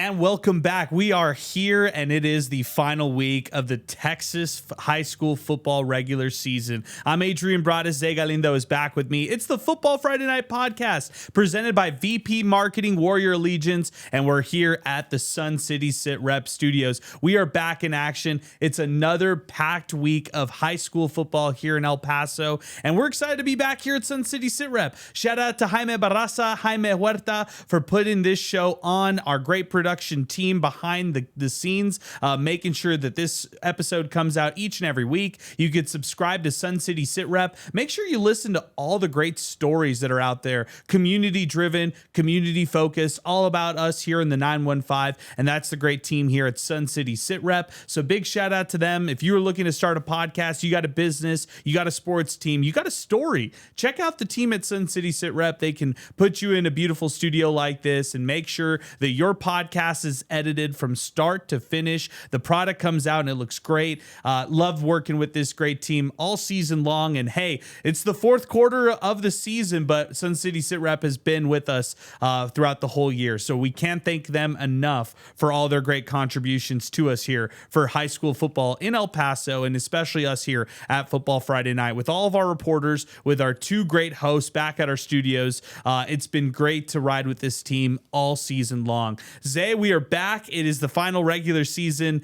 and welcome back. We are here, and it is the final week of the Texas high school football regular season. I'm Adrian Broaddus. Zay Galindo is back with me. It's the Football Friday Night Podcast, presented by VP Marketing Warrior Allegiance, and we're here at the Sun City Sit Rep Studios. We are back in action. It's another packed week of high school football here in El Paso, and we're excited to be back here at Sun City Sit Rep. Shout out to Jaime Barraza, Jaime Huerta for putting this show on, our great production team behind the scenes, making sure that this episode comes out each and every week. You could subscribe to Sun City Sit Rep. Make sure you listen to all the great stories that are out there, community driven, community focused, all about us here in the 915. And that's the great team here at Sun City Sit Rep. So big shout out to them. If you're looking to start a podcast, you got a business, you got a sports team, you got a story, check out the team at Sun City Sit Rep. They can put you in a beautiful studio like this and make sure that your podcast is edited from start to finish. The product comes out and it looks great. Love working with this great team all season long. And hey, it's the fourth quarter of the season, but Sun City Sit Rep has been with us throughout the whole year. So we can't thank them enough for all their great contributions to us here for high school football in El Paso, and especially us here at Football Friday Night with all of our reporters, with our two great hosts back at our studios. It's been great to ride with this team all season long. Zay, we are back. It is the final regular season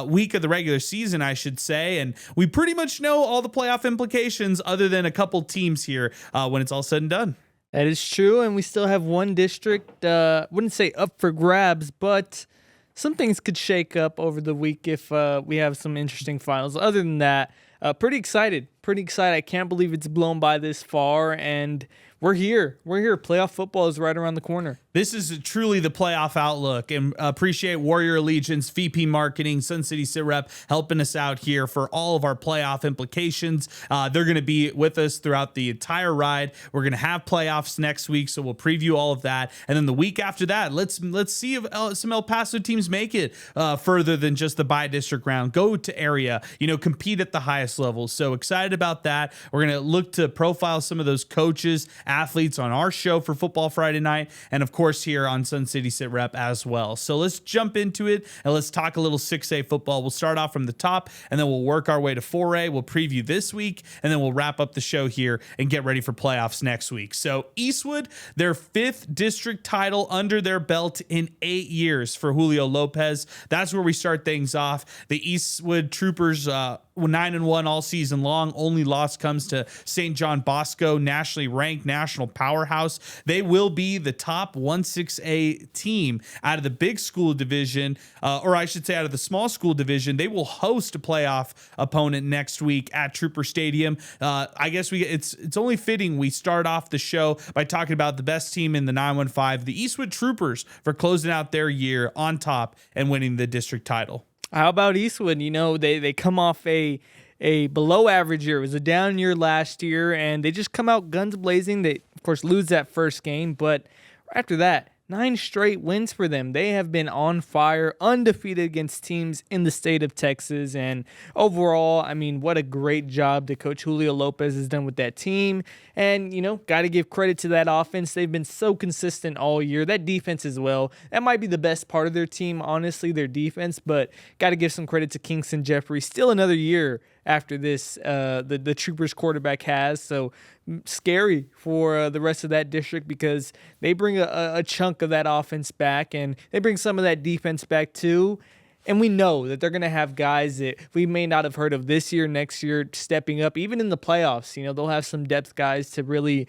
week of the regular season, I should say, and we pretty much know all the playoff implications other than a couple teams here when it's all said and done. That is true, and we still have one district, wouldn't say up for grabs, but some things could shake up over the week if we have some interesting finals. Other than that, pretty excited. I can't believe it's blown by this far, and we're here. Playoff football is right around the corner. This is truly the playoff outlook, and appreciate Warrior Allegiance, VP Marketing, Sun City Sit Rep helping us out here for all of our playoff implications. They're going to be with us throughout the entire ride. We're going to have playoffs next week, so we'll preview all of that. And then the week after that, let's see if some El Paso teams make it further than just the bi-district round. Go to area, compete at the highest level. So excited about that. We're going to look to profile some of those coaches, athletes on our show for Football Friday Night, and of course here on Sun City Sit Rep as well. So let's jump into it and let's talk a little 6A football. We'll start off from the top and then we'll work our way to 4A. We'll preview this week and then we'll wrap up the show here and get ready for playoffs next week. So Eastwood, their 5th district title under their belt in 8 years for Julio Lopez. That's where we start things off. The Eastwood Troopers 9-1 all season long. Only loss comes to St. John Bosco, nationally ranked, national powerhouse. They will be the top 1-6A team out of the big school division, or I should say out of the small school division. They will host a playoff opponent next week at Trooper Stadium. I guess it's only fitting we start off the show by talking about the best team in the 915, the Eastwood Troopers, for closing out their year on top and winning the district title. How about Eastwood? They come off a below average year. It was a down year last year, and they just come out guns blazing. They, of course, lose that first game, but after that, 9 straight wins for them. They have been on fire, undefeated against teams in the state of Texas. And overall, what a great job that Coach Julio Lopez has done with that team. And, got to give credit to that offense. They've been so consistent all year. That defense as well. That might be the best part of their team, honestly, their defense. But got to give some credit to Kingston Jeffrey. Still another year after this, the Troopers quarterback has. So scary for the rest of that district because they bring a chunk of that offense back and they bring some of that defense back too. And we know that they're going to have guys that we may not have heard of this year, next year, stepping up, even in the playoffs. They'll have some depth guys to really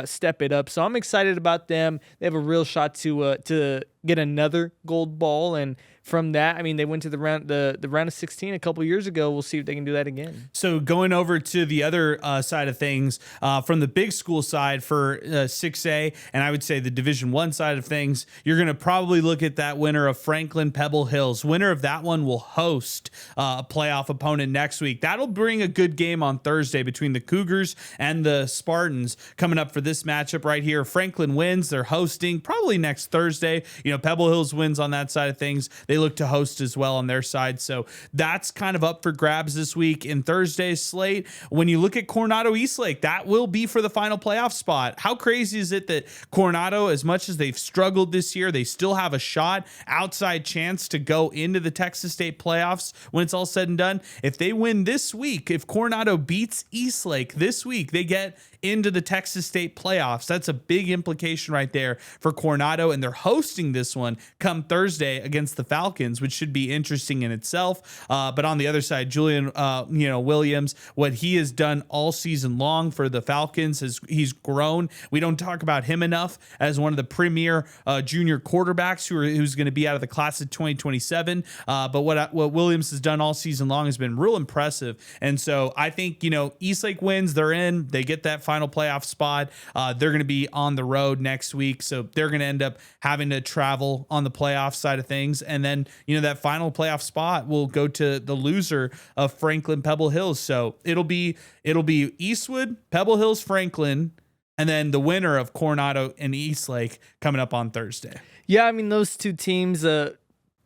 step it up. So I'm excited about them. They have a real shot to get another gold ball. And from that, they went to the round of 16 a couple years ago. We'll see if they can do that again. So going over to the other side of things, from the big school side for 6A, and I would say the Division I side of things, you're going to probably look at that winner of Franklin Pebble Hills. Winner of that one will host a playoff opponent next week. That'll bring a good game on Thursday between the Cougars and the Spartans coming up for this matchup right here. Franklin wins. They're hosting probably next Thursday. Pebble Hills wins on that side of things. They look to host as well on their side. So that's kind of up for grabs this week. In Thursday's slate, when you look at Coronado Eastlake, that will be for the final playoff spot. How crazy is it that Coronado, as much as they've struggled this year, they still have a shot, outside chance to go into the Texas State playoffs when it's all said and done? If they win this week, if Coronado beats Eastlake this week, they get into the Texas State playoffs. That's a big implication right there for Coronado, and they're hosting this one come Thursday against the Falcons, which should be interesting in itself. But on the other side, Julian, Williams, what he has done all season long for the Falcons, he's grown. We don't talk about him enough as one of the premier junior quarterbacks who's going to be out of the class of 2027. But what Williams has done all season long has been real impressive. And so I think, Eastlake wins, they're in, they get that final playoff spot. They're going to be on the road next week, so they're going to end up having to travel on the playoff side of things. And then, that final playoff spot will go to the loser of Franklin Pebble Hills. So it'll be Eastwood, Pebble Hills, Franklin, and then the winner of Coronado and Eastlake coming up on Thursday. Yeah, I mean, those two teams,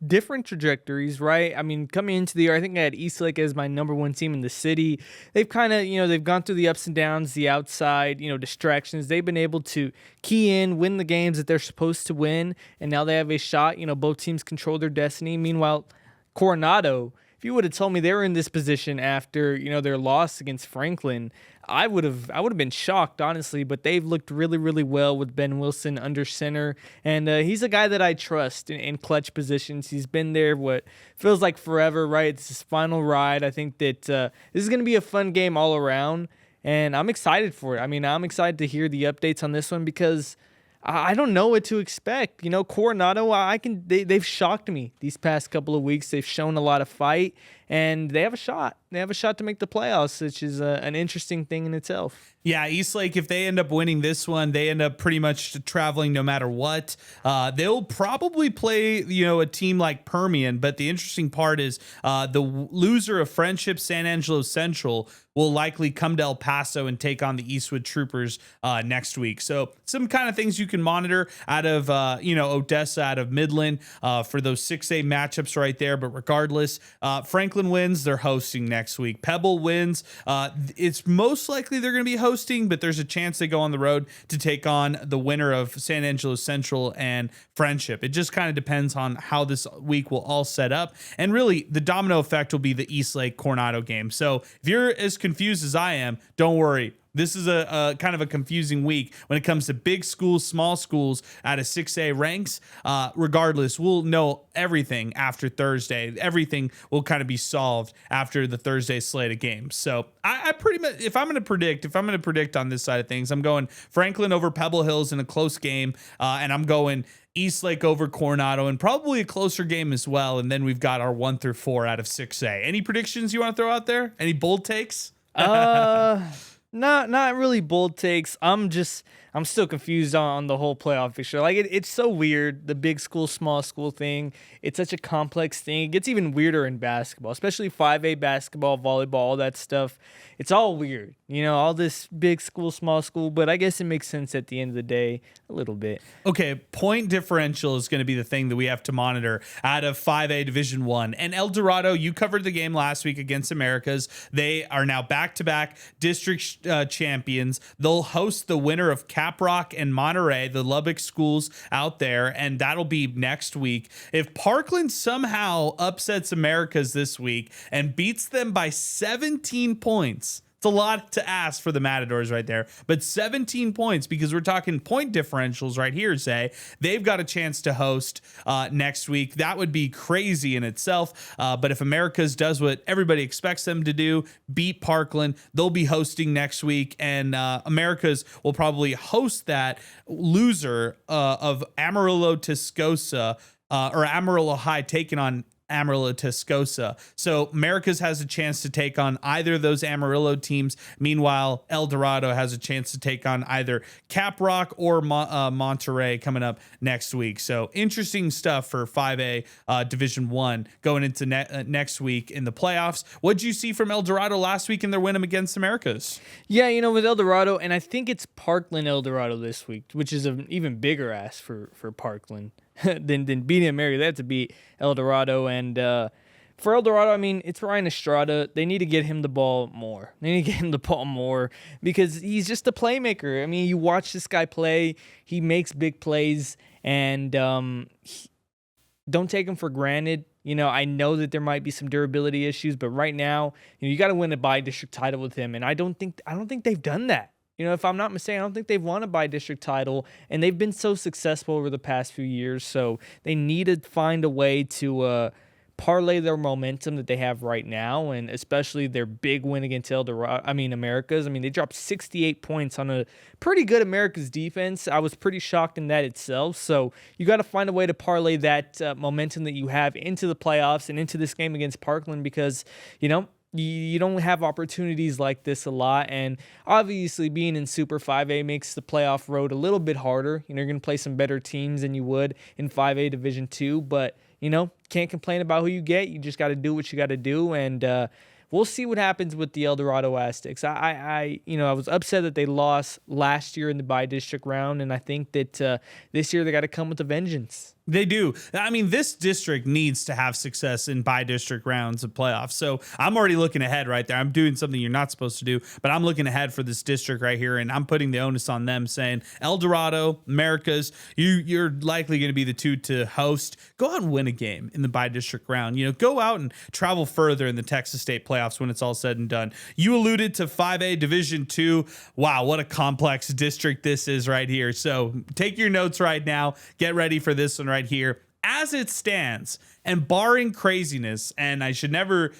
different trajectories, right? I mean, coming into the year, I think I had Eastlake as my number one team in the city. They've kind of, they've gone through the ups and downs, the outside, distractions. They've been able to key in, win the games that they're supposed to win, and now they have a shot. Both teams control their destiny. Meanwhile, Coronado, if you would have told me they were in this position after, their loss against Franklin, I would have been shocked, honestly, but they've looked really, really well with Ben Wilson under center, and he's a guy that I trust in clutch positions. He's been there what feels like forever, right? It's his final ride. I think that this is going to be a fun game all around, and I'm excited for it. I mean, I'm excited to hear the updates on this one because I don't know what to expect. Coronado, they've shocked me these past couple of weeks. They've shown a lot of fight, and they have a shot. They have a shot to make the playoffs, which is an interesting thing in itself. Yeah, Eastlake, if they end up winning this one, they end up pretty much traveling no matter what. They'll probably play, a team like Permian, but the interesting part is the loser of Friendship San Angelo Central will likely come to El Paso and take on the Eastwood Troopers next week. So some kind of things you can monitor out of, Odessa, out of Midland for those 6A matchups right there. But regardless, Franklin wins, they're hosting next week. Pebble wins. It's most likely they're going to be hosting, but there's a chance they go on the road to take on the winner of San Angelo Central and Friendship. It just kind of depends on how this week will all set up. And really, the domino effect will be the Eastlake Coronado game. So if you're as confused as I am, don't worry. This is a kind of a confusing week when it comes to big schools, small schools out of 6A ranks. Regardless, we'll know everything after Thursday. Everything will kind of be solved after the Thursday slate of games. So I pretty much, if I'm going to predict on this side of things, I'm going Franklin over Pebble Hills in a close game, and I'm going Eastlake over Coronado, and probably a closer game as well. And then we've got our 1 through 4 out of 6A. Any predictions you want to throw out there? Any bold takes? Not really bold takes. I'm still confused on the whole playoff picture. Like it's so weird, the big school, small school thing. It's such a complex thing. It gets even weirder in basketball, especially 5A basketball, volleyball, all that stuff. It's all weird, all this big school, small school, but I guess it makes sense at the end of the day a little bit. Okay, point differential is going to be the thing that we have to monitor out of 5A Division 1. And El Dorado, you covered the game last week against Americas. They are now back-to-back district champions. They'll host the winner of Caprock and Monterey, the Lubbock schools out there, and that'll be next week. If Parkland somehow upsets Americas this week and beats them by 17 points, it's a lot to ask for the Matadors right there, but 17 points, because we're talking point differentials right here, say they've got a chance to host next week. That would be crazy in itself. But if Americas does what everybody expects them to do, beat Parkland, they'll be hosting next week, and Americas will probably host that loser of Amarillo Tascosa or Amarillo High taking on Amarillo Tascosa. So Americas has a chance to take on either of those Amarillo teams. Meanwhile, El Dorado has a chance to take on either Caprock or Monterey coming up next week. So interesting stuff for 5A Division 1 going into next week in the playoffs. What'd you see from El Dorado last week in their win against Americas? Yeah, with El Dorado, and I think it's Parkland El Dorado this week, which is an even bigger ask for Parkland. than beating America. They have to beat El Dorado. And for El Dorado, I mean, it's Ryan Estrada. They need to get him the ball more. Because he's just a playmaker. I mean, you watch this guy play. He makes big plays, and don't take him for granted. I know that there might be some durability issues, but right now, you got to win a by-district title with him, and I don't think they've done that. If I'm not mistaken, I don't think they've won a by-district title, and they've been so successful over the past few years, so they need to find a way to parlay their momentum that they have right now, and especially their big win against Americas. I mean, they dropped 68 points on a pretty good Americas defense. I was pretty shocked in that itself, so you got to find a way to parlay that momentum that you have into the playoffs and into this game against Parkland, because, you don't have opportunities like this a lot, and obviously being in Super 5A makes the playoff road a little bit harder. You're going to play some better teams than you would in 5A Division 2, but, can't complain about who you get. You just got to do what you got to do, and we'll see what happens with the El Dorado Aztecs. I was upset that they lost last year in the by-district round, and I think that this year they got to come with a vengeance. They do. I mean, this district needs to have success in by-district rounds of playoffs. So I'm already looking ahead right there. I'm doing something you're not supposed to do, but I'm looking ahead for this district right here, and I'm putting the onus on them, saying, El Dorado, Americas, you're likely going to be the two to host. Go out and win a game in the by-district round. Go out and travel further in the Texas State playoffs when it's all said and done. You alluded to 5A Division 2. Wow, what a complex district this is right here. So take your notes right now. Get ready for this one right here. As it stands, and barring craziness, and I should never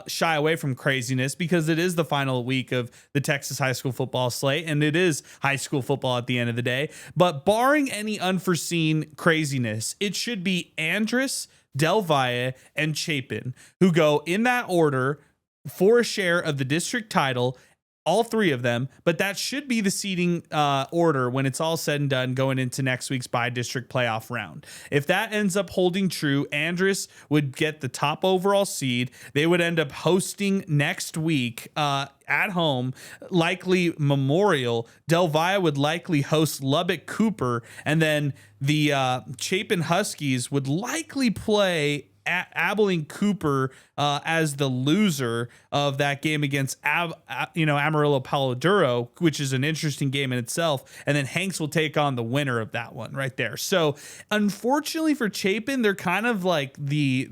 shy away from craziness because it is the final week of the Texas high school football slate, and it is high school football at the end of the day. But barring any unforeseen craziness, it should be Andress, Del Valle, and Chapin who go in that order for a share of the district title. All three of them, but that should be the seeding order when it's all said and done going into next week's by-district playoff round. If that ends up holding true, Andress would get the top overall seed. They would end up hosting next week at home, likely Memorial. Del Valle would likely host Lubbock Cooper, and then the Chapin Huskies would likely play Abilene Cooper as the loser of that game against Amarillo Palo Duro, which is an interesting game in itself, and then Hanks will take on the winner of that one right there. So unfortunately for Chapin, they're kind of like the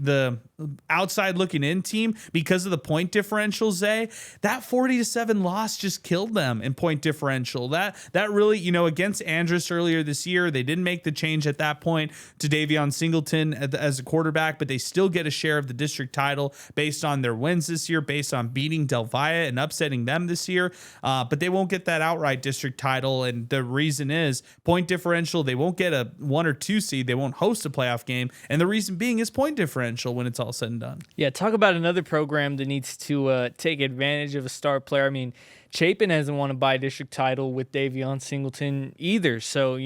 outside looking in team because of the point differential. That 40-7 loss just killed them in point differential. That really, against Andress earlier this year, they didn't make the change at that point to Davion Singleton as a quarterback, but they still get a share of the district title based on their wins this year, based on beating Del Valle and upsetting them this year. But they won't get that outright district title. And the reason is point differential. They won't get a 1 or 2 seed. They won't host a playoff game. And the reason being is point differential when it's all said and done. Yeah, talk about another program that needs to take advantage of a star player. I mean, Chapin hasn't won a by-district title with Davion Singleton either. So,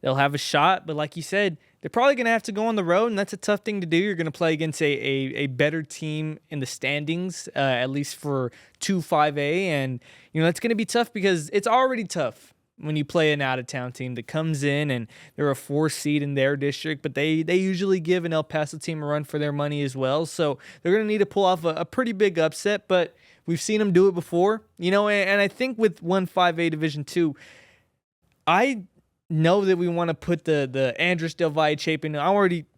they'll have a shot. But like you said, they're probably going to have to go on the road, and that's a tough thing to do. You're going to play against a better team in the standings, at least for 2-5A. And, that's going to be tough because it's already tough when you play an out-of-town team that comes in and they're a 4 seed in their district, but they usually give an El Paso team a run for their money as well. So they're going to need to pull off a pretty big upset, but we've seen them do it before, and I think with 5A Division 2, I know that we want to put the Andress, Del Valle, Chapin.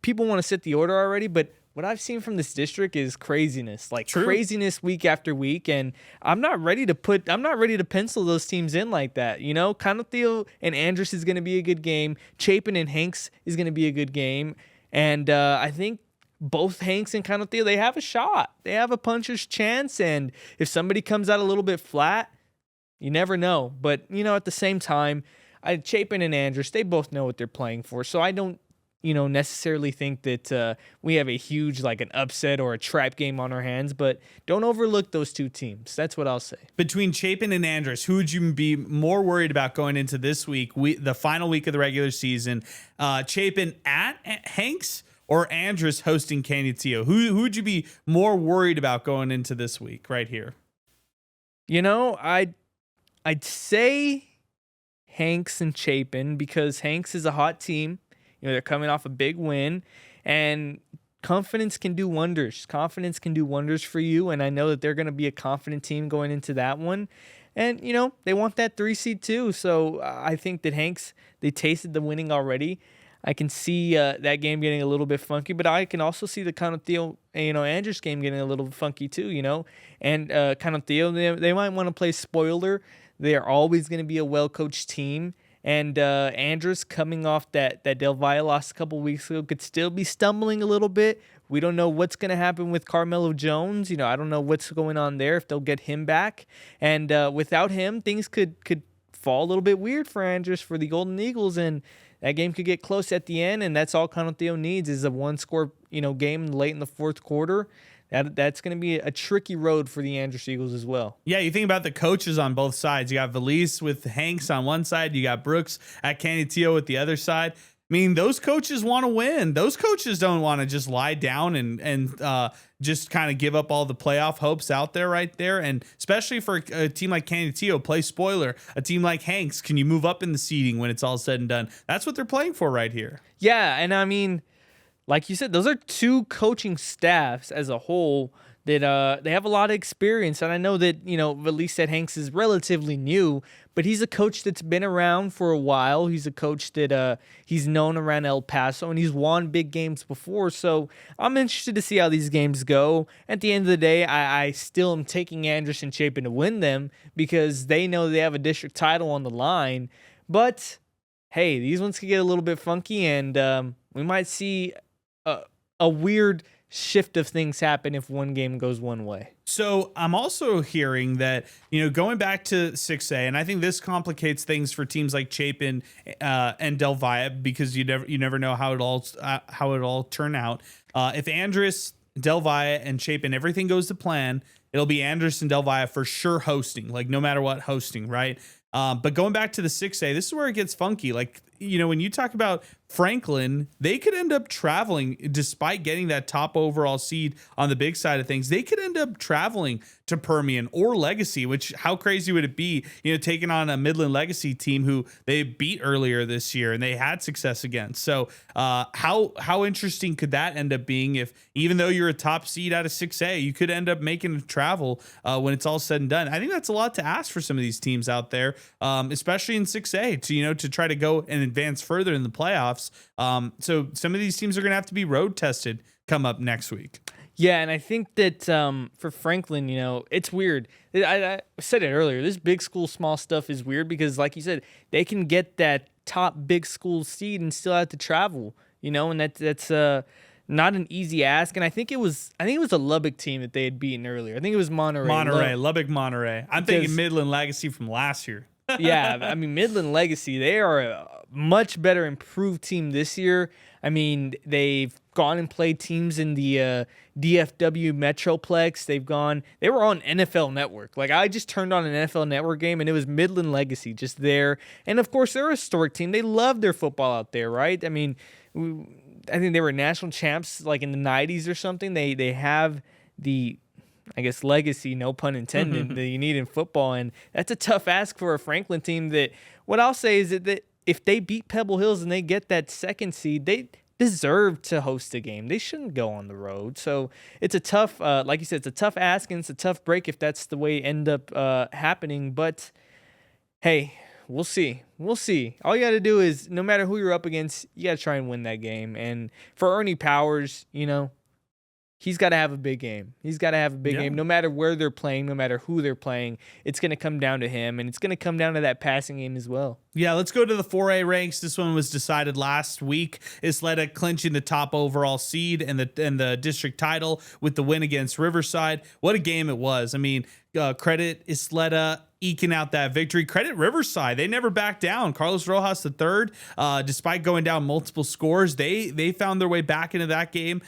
People want to set the order already, but what I've seen from this district is craziness, craziness week after week, and I'm not ready to pencil those teams in like that. Conoteo and Andress is going to be a good game. Chapin and Hanks is going to be a good game, and I think both Hanks and Conoteo, they have a shot. They have a puncher's chance, and if somebody comes out a little bit flat, you never know. But at the same time, Chapin and Andress, they both know what they're playing for, so I don't necessarily think that we have a huge, an upset or a trap game on our hands, but don't overlook those two teams. That's what I'll say. Between Chapin and Andress, who would you be more worried about going into this week, the final week of the regular season? Chapin at Hanks or Andress hosting Canutillo? Who would you be more worried about going into this week right here? I'd say Hanks and Chapin, because Hanks is a hot team. They're coming off a big win, and confidence can do wonders. Confidence can do wonders for you, and I know that they're going to be a confident team going into that one. And, they want that 3 seed too. So I think that Hanks, they tasted the winning already. I can see that game getting a little bit funky, but I can also see the Theo, Andress game getting a little funky too, And Theo, they might want to play spoiler. They are always going to be a well-coached team. And Andress, coming off that Del Valle loss a couple weeks ago, could still be stumbling a little bit. We don't know what's going to happen with Carmelo Jones. I don't know what's going on there, if they'll get him back. And without him, things could fall a little bit weird for Andress, for the Golden Eagles, and that game could get close at the end, and that's all Theo needs is a one-score, game late in the fourth quarter. That's going to be a tricky road for the Andress Eagles as well. Yeah, you think about the coaches on both sides. You got Valle with Hanks on one side. You got Brooks at Canutillo with the other side. I mean, those coaches want to win. Those coaches don't want to just lie down and just kind of give up all the playoff hopes out there right there. And especially for a team like Canutillo, play spoiler. A team like Hanks, can you move up in the seeding when it's all said and done? That's what they're playing for right here. Yeah, and I mean, like you said, those are two coaching staffs as a whole that they have a lot of experience. And I know that, Valle said Hanks is relatively new, but he's a coach that's been around for a while. He's a coach that he's known around El Paso, and he's won big games before. So I'm interested to see how these games go. At the end of the day, I still am taking Andress and Chapin to win them because they know they have a district title on the line. But, hey, these ones could get a little bit funky, and we might see a weird shift of things happen if one game goes one way. So I'm also hearing that, going back to 6A, and I think this complicates things for teams like Chapin and Del Valle, because you never know how it all turn out. If Andress, Del Valle, and Chapin, everything goes to plan, it'll be Andress and Del Valle for sure hosting, like no matter what, hosting, right? But going back to the 6A, this is where it gets funky. Like, when you talk about Franklin, they could end up traveling, despite getting that top overall seed on the big side of things. They could end up traveling to Permian or Legacy, which, how crazy would it be, taking on a Midland Legacy team who they beat earlier this year and they had success against. So how interesting could that end up being if, even though you're a top seed out of 6A, you could end up making a travel when it's all said and done. I think that's a lot to ask for some of these teams out there, especially in 6A, to try to go and advance further in the playoffs. So some of these teams are going to have to be road tested come up next week. Yeah, and I think that for Franklin, it's weird. I said it earlier. This big school, small stuff is weird because, like you said, they can get that top big school seed and still have to travel. And that's not an easy ask. And I think it was a Lubbock team that they had beaten earlier. I think it was Monterey. Lubbock, Monterey. I'm thinking Midland Legacy from last year. Yeah, I mean, Midland Legacy, they are a much better improved team this year. I mean, they've gone and played teams in the DFW Metroplex. They were on NFL Network. Like, I just turned on an NFL Network game, and it was Midland Legacy just there. And, of course, they're a historic team. They love their football out there, right? I mean, I think they were national champs, like, in the 90s or something. They have the, I guess, legacy, no pun intended, that you need in football. And that's a tough ask for a Franklin team that, what I'll say is that if they beat Pebble Hills and they get that second seed, they deserve to host a game. They shouldn't go on the road. So it's a tough, like you said, it's a tough ask and it's a tough break if that's the way it end up happening. But hey, we'll see. We'll see. All you got to do is, no matter who you're up against, you got to try and win that game. And for Ernie Powers, he's got to have a big game. He's got to have a big game. No matter where they're playing, no matter who they're playing, it's going to come down to him, and it's going to come down to that passing game as well. Yeah, let's go to the 4A ranks. This one was decided last week. Ysleta clinching the top overall seed and the district title with the win against Riverside. What a game it was. I mean, credit Ysleta eking out that victory. Credit Riverside. They never backed down. Carlos Rojas III, despite going down multiple scores, they found their way back into that game.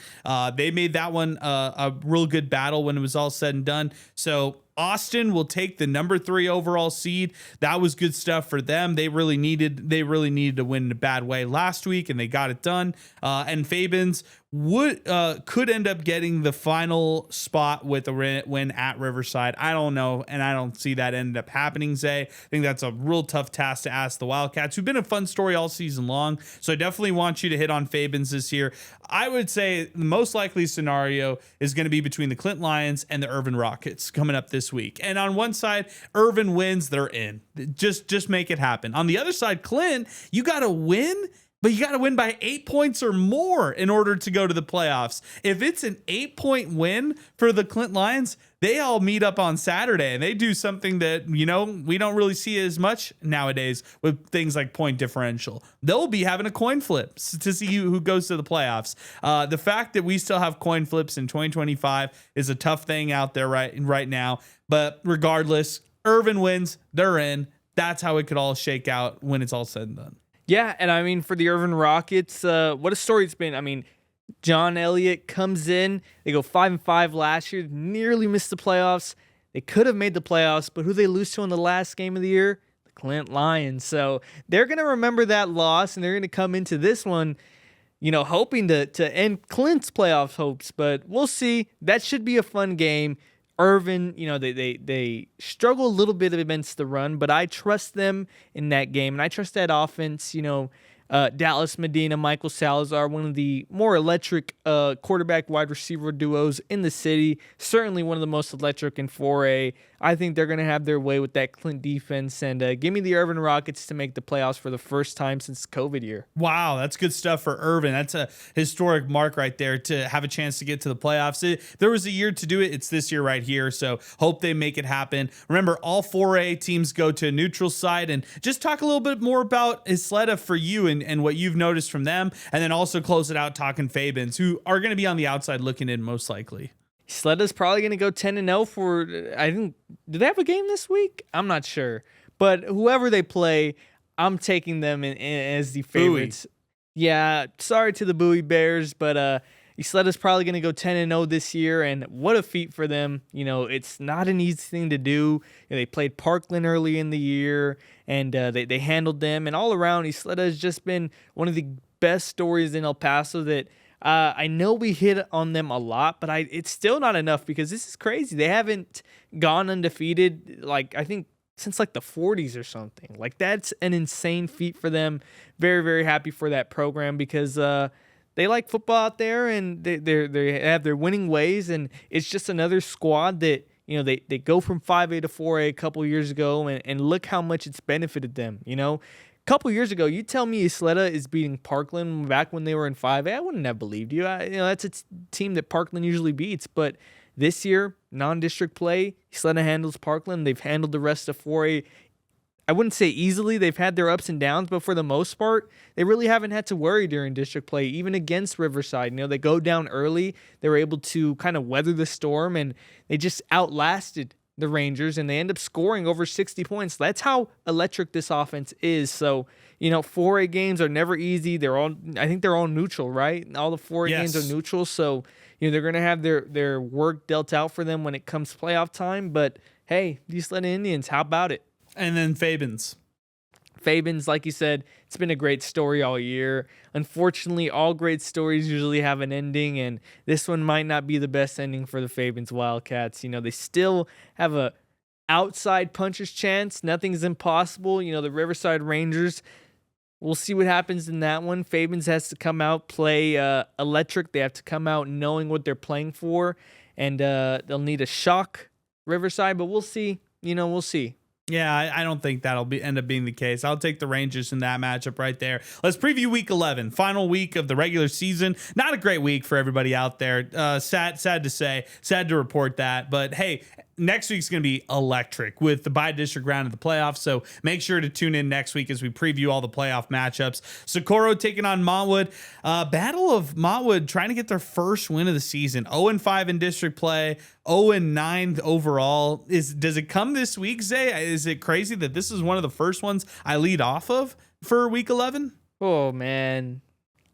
They made that one a real good battle when it was all said and done. So Austin will take the number 3 overall seed. That was good stuff for them. They really needed to win in a bad way last week, and they got it done. And Fabens could end up getting the final spot with a win at Riverside. I don't know, and I don't see that end up happening, Zay. I think that's a real tough task to ask the Wildcats, who've been a fun story all season long. So I definitely want you to hit on Fabens this year. I would say the most likely scenario is going to be between the Clint Lions and the Irvin Rockets coming up this week. And on one side, Irvin wins, they're in. Just make it happen. On the other side, Clint, you got to win. But you got to win by 8 points or more in order to go to the playoffs. If it's an 8-point win for the Clint Lions, they all meet up on Saturday and they do something that, we don't really see as much nowadays with things like point differential. They'll be having a coin flip to see who goes to the playoffs. The fact that we still have coin flips in 2025 is a tough thing out there right now. But regardless, Irvin wins, they're in. That's how it could all shake out when it's all said and done. Yeah, and I mean, for the Irvin Rockets, what a story it's been. I mean, John Elliott comes in. They go 5-5 last year, nearly missed the playoffs. They could have made the playoffs, but who they lose to in the last game of the year? The Clint Lions. So they're going to remember that loss, and they're going to come into this one, hoping to end Clint's playoff hopes. But we'll see. That should be a fun game. Irvin, they struggle a little bit against the run, but I trust them in that game, and I trust that offense. Dallas Medina, Michael Salazar, one of the more electric quarterback wide receiver duos in the city. Certainly one of the most electric in 4A. I think they're going to have their way with that Clint defense, and give me the Irvin Rockets to make the playoffs for the first time since COVID year. Wow, that's good stuff for Irvin. That's a historic mark right there to have a chance to get to the playoffs. There was a year to do it. It's this year right here, so hope they make it happen. Remember, all 4A teams go to a neutral site, and just talk a little bit more about Ysleta for you and what you've noticed from them, and then also close it out talking Fabens, who are going to be on the outside looking in most likely. Ysleta's probably going to go 10-0 for, I think, do they have a game this week? I'm not sure. But whoever they play, I'm taking them as the favorites. Yeah, sorry to the Bowie Bears, but Ysleta's probably going to go 10-0 this year, and what a feat for them. It's not an easy thing to do. They played Parkland early in the year, and they handled them. And all around, Ysleta has just been one of the best stories in El Paso that I know we hit on them a lot, but it's still not enough because this is crazy. They haven't gone undefeated, I think, since the 40s or something. That's an insane feat for them. Very, very happy for that program because they like football out there, and they have their winning ways, and it's just another squad that, they go from 5A to 4A a couple years ago, and look how much it's benefited them, couple years ago, you tell me Ysleta is beating Parkland back when they were in 5A, I wouldn't have believed you. That's a team that Parkland usually beats. But this year, non-district play, Ysleta handles Parkland. They've handled the rest of 4A. I wouldn't say easily. They've had their ups and downs, but for the most part, they really haven't had to worry during district play, even against Riverside. They go down early. They were able to kind of weather the storm, and they just outlasted the Rangers, and they end up scoring over 60 points. That's how electric this offense is. So, 4A games are never easy. I think they're all neutral, right? All the 4A games are neutral. So, they're going to have their work dealt out for them when it comes playoff time. But, hey, these Ysleta Indians, how about it? And then Fabens, like you said, it's been a great story all year. Unfortunately, all great stories usually have an ending, and this one might not be the best ending for the Fabens Wildcats. They still have a outside puncher's chance. Nothing's impossible. The Riverside Rangers, we'll see what happens in that one. Fabens has to come out, play electric. They have to come out knowing what they're playing for, and they'll need a shock Riverside, but we'll see. We'll see. Yeah, I don't think that'll end up being the case. I'll take the Rangers in that matchup right there. Let's preview Week 11, final week of the regular season. Not a great week for everybody out there. Sad to say, sad to report that. But hey, next week's going to be electric with the bi-district round of the playoffs. So make sure to tune in next week as we preview all the playoff matchups. Socorro taking on Montwood. Battle of Montwood trying to get their first win of the season. 0-5 in district play, 0-9 overall. Does it come this week, Zay? Is it crazy that this is one of the first ones I lead off of for Week 11? Oh, man.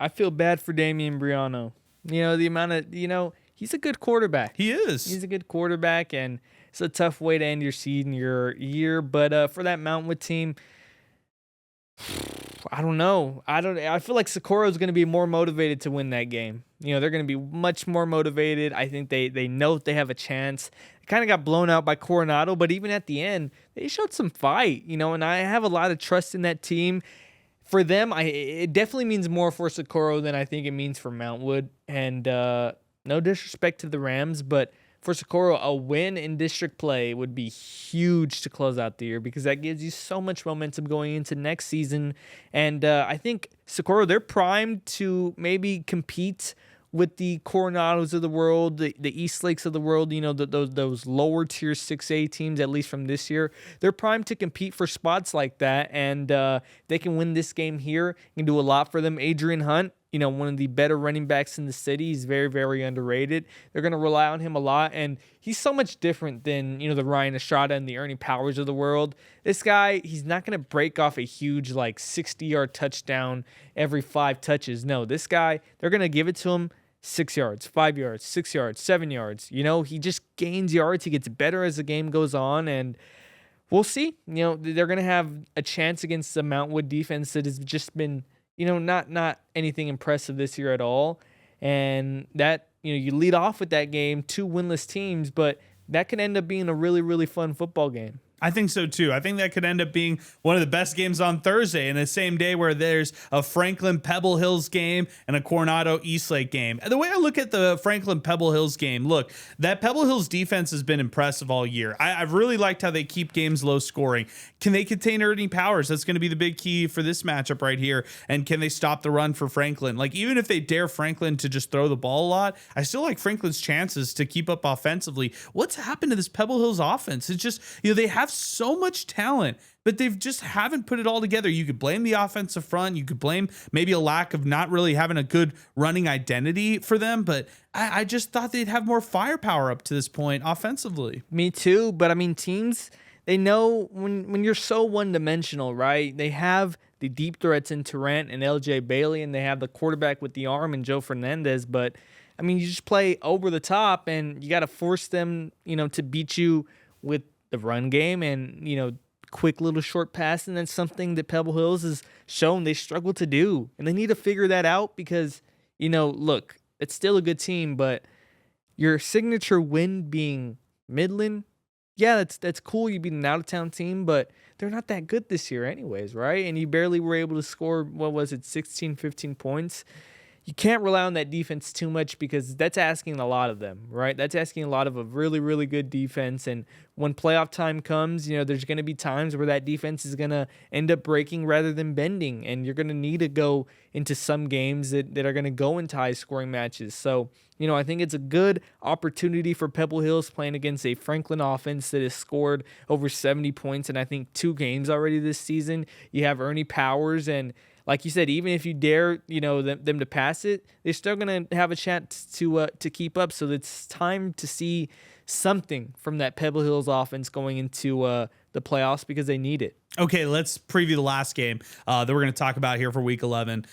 I feel bad for Damian Briano. The amount of, he's a good quarterback. He is. He's a good quarterback, and it's a tough way to end your season, your year. But for that Mountainwood team, I don't know. I feel like Socorro is going to be more motivated to win that game. They're going to be much more motivated. I think they know they have a chance. They kind of got blown out by Coronado, but even at the end, they showed some fight, and I have a lot of trust in that team. For them, it definitely means more for Socorro than I think it means for Montwood. And no disrespect to the Rams, but for Socorro, a win in district play would be huge to close out the year because that gives you so much momentum going into next season. And I think Socorro, they're primed to maybe compete with the Coronados of the world, the Eastlakes of the world, those lower tier 6A teams, at least from this year. They're primed to compete for spots like that, and they can win this game here. It can do a lot for them. Adrian Hunt, one of the better running backs in the city. He's very, very underrated. They're going to rely on him a lot, and he's so much different than, the Ryan Estrada and the Ernie Powers of the world. This guy, he's not going to break off a huge, 60-yard touchdown every 5 touches. No, this guy, they're going to give it to him 6 yards, 5 yards, 6 yards, 7 yards. He just gains yards. He gets better as the game goes on, and we'll see. They're going to have a chance against the Montwood defense that has just been, not anything impressive this year at all. And that, you lead off with that game, 2 winless teams, but that could end up being a really, really fun football game. I think so too. I think that could end up being one of the best games on Thursday in the same day where there's a Franklin Pebble Hills game and a Coronado Eastlake game. The way I look at the Franklin Pebble Hills game, look, that Pebble Hills defense has been impressive all year. I've really liked how they keep games low scoring. Can they contain Ernie Powers? That's going to be the big key for this matchup right here. And can they stop the run for Franklin? Even if they dare Franklin to just throw the ball a lot, I still like Franklin's chances to keep up offensively. What's happened to this Pebble Hills offense? It's just, they have so much talent, but they've just haven't put it all together. You could blame the offensive front. You could blame maybe a lack of not really having a good running identity for them, but I just thought they'd have more firepower up to this point offensively. Me too, but teams, they know when you're so one-dimensional, right? They have the deep threats in Tarrant and LJ Bailey, and they have the quarterback with the arm and Joe Fernandez, but you just play over the top, and you got to force them, to beat you with the run game and, quick little short pass. And that's something that Pebble Hills has shown they struggle to do. And they need to figure that out because, look, it's still a good team, but your signature win being Midland, yeah, that's cool. You beat an out-of-town team, but they're not that good this year anyways, right? And you barely were able to score, 16, 15 points. You can't rely on that defense too much because that's asking a lot of them, right? That's asking a lot of a really, really good defense. And when playoff time comes, there's going to be times where that defense is going to end up breaking rather than bending. And you're going to need to go into some games that are going to go into high-scoring matches. So, I think it's a good opportunity for Pebble Hills playing against a Franklin offense that has scored over 70 points in, I think, 2 games already this season. You have Ernie Powers, and like you said, even if you dare, them to pass it, they're still going to have a chance to keep up. So it's time to see something from that Pebble Hills offense going into the playoffs because they need it. Okay, let's preview the last game that we're going to talk about here for Week 11.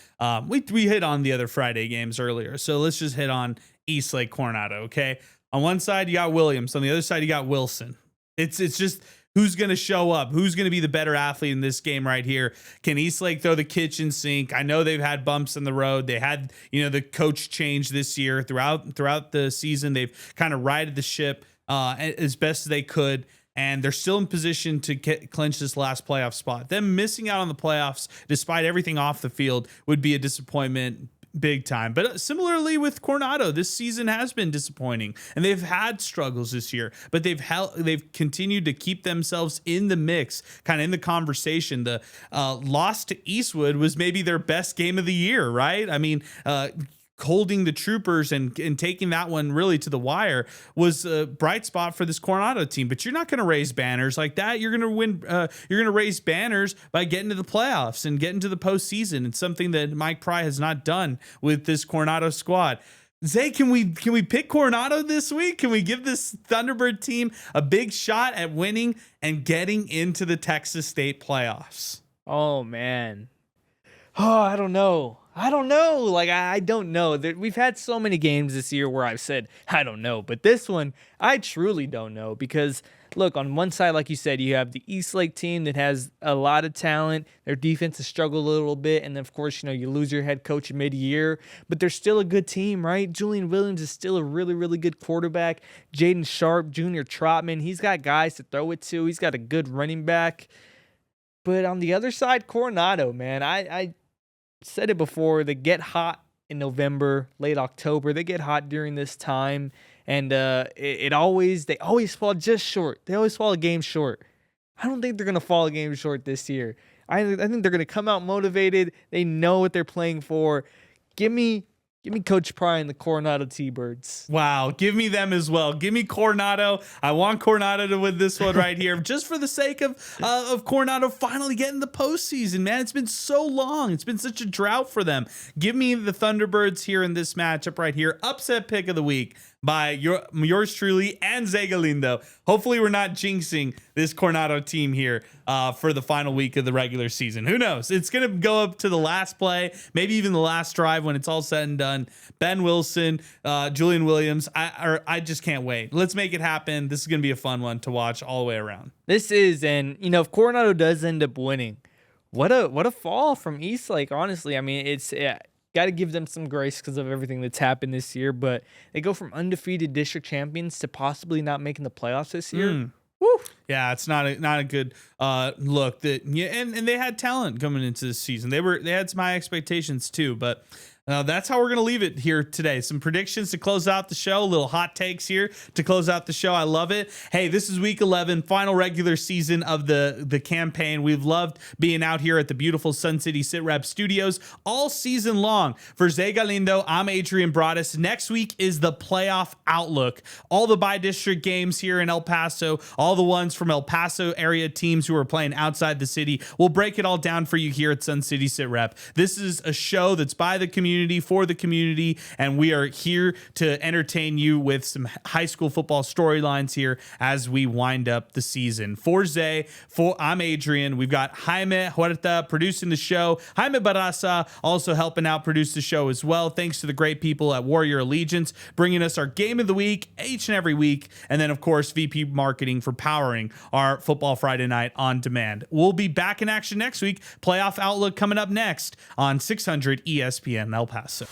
We hit on the other Friday games earlier, so let's just hit on Eastlake Coronado. Okay, on one side you got Williams, on the other side you got Wilson. It's just who's going to show up, who's going to be the better athlete in this game right here. Can Eastlake throw the kitchen sink? I know they've had bumps in the road. They had the coach change this year throughout the season. They've kind of righted the ship as best as they could. And they're still in position to clinch this last playoff spot. Them missing out on the playoffs, despite everything off the field, would be a disappointment big time. But similarly with Coronado, this season has been disappointing, and they've had struggles this year. But they've continued to keep themselves in the mix, kind of in the conversation. The loss to Eastwood was maybe their best game of the year, right? Holding the Troopers and taking that one really to the wire was a bright spot for this Coronado team. But you're not going to raise banners like that. You're going to win. You're going to raise banners by getting to the playoffs and getting to the postseason. It's something that Mike Pry has not done with this Coronado squad. Zay, can we pick Coronado this week? Can we give this Thunderbird team a big shot at winning and getting into the Texas State playoffs? Oh man. Oh, I don't know. I don't know. We've had so many games this year where I've said, I don't know. But this one, I truly don't know because look, on one side, like you said, you have the Eastlake team that has a lot of talent. Their defense has struggled a little bit. And then, of course, you lose your head coach mid-year. But they're still a good team, right? Julian Williams is still a really, really good quarterback. Jaden Sharp, Junior Trotman, he's got guys to throw it to. He's got a good running back. But on the other side, Coronado, man, I said it before, they get hot in November, late October. They get hot during this time. And they always fall just short. They always fall a game short. I don't think they're going to fall a game short this year. I think they're going to come out motivated. They know what they're playing for. Give me Coach Pry and the Coronado T-Birds. Wow, give me them as well. Give me Coronado. I want Coronado to win this one right here, just for the sake of Coronado finally getting the postseason, man. It's been so long. It's been such a drought for them. Give me the Thunderbirds here in this matchup right here. Upset pick of the week by yours truly and Zay Galindo. Hopefully we're not jinxing this Coronado team here for the final week of the regular season. Who knows? It's going to go up to the last play, maybe even the last drive when it's all said and done. Ben Wilson, Julian Williams. I just can't wait. Let's make it happen. This is going to be a fun one to watch all the way around. This is, and if Coronado does end up winning, what a fall from Eastlake, honestly. I mean, it's got to give them some grace because of everything that's happened this year, but they go from undefeated district champions to possibly not making the playoffs this year. Woo. Yeah, it's not a good look. And they had talent coming into this season. They had some high expectations too, but that's how we're going to leave it here today. Some predictions to close out the show, little hot takes here to close out the show. I love it. Hey, this is week 11, final regular season of the campaign. We've loved being out here at the beautiful Sun City Sit Rep Studios all season long. For Zay Galindo, I'm Adrian Broadus. Next week is the playoff outlook. All the by-district games here in El Paso, all the ones from El Paso area teams who are playing outside the city. We'll break it all down for you here at Sun City Sit Rep. This is a show that's by the community, for the community, and we are here to entertain you with some high school football storylines here as we wind up the season. For Zay, I'm Adrian. We've got Jaime Huerta producing the show. Jaime Barraza also helping out produce the show as well. Thanks to the great people at Warrior Allegiance, bringing us our game of the week each and every week. And then, of course, VP Marketing for powering our Football Friday Night on demand. We'll be back in action next week. Playoff outlook coming up next on 600 ESPN El Paso.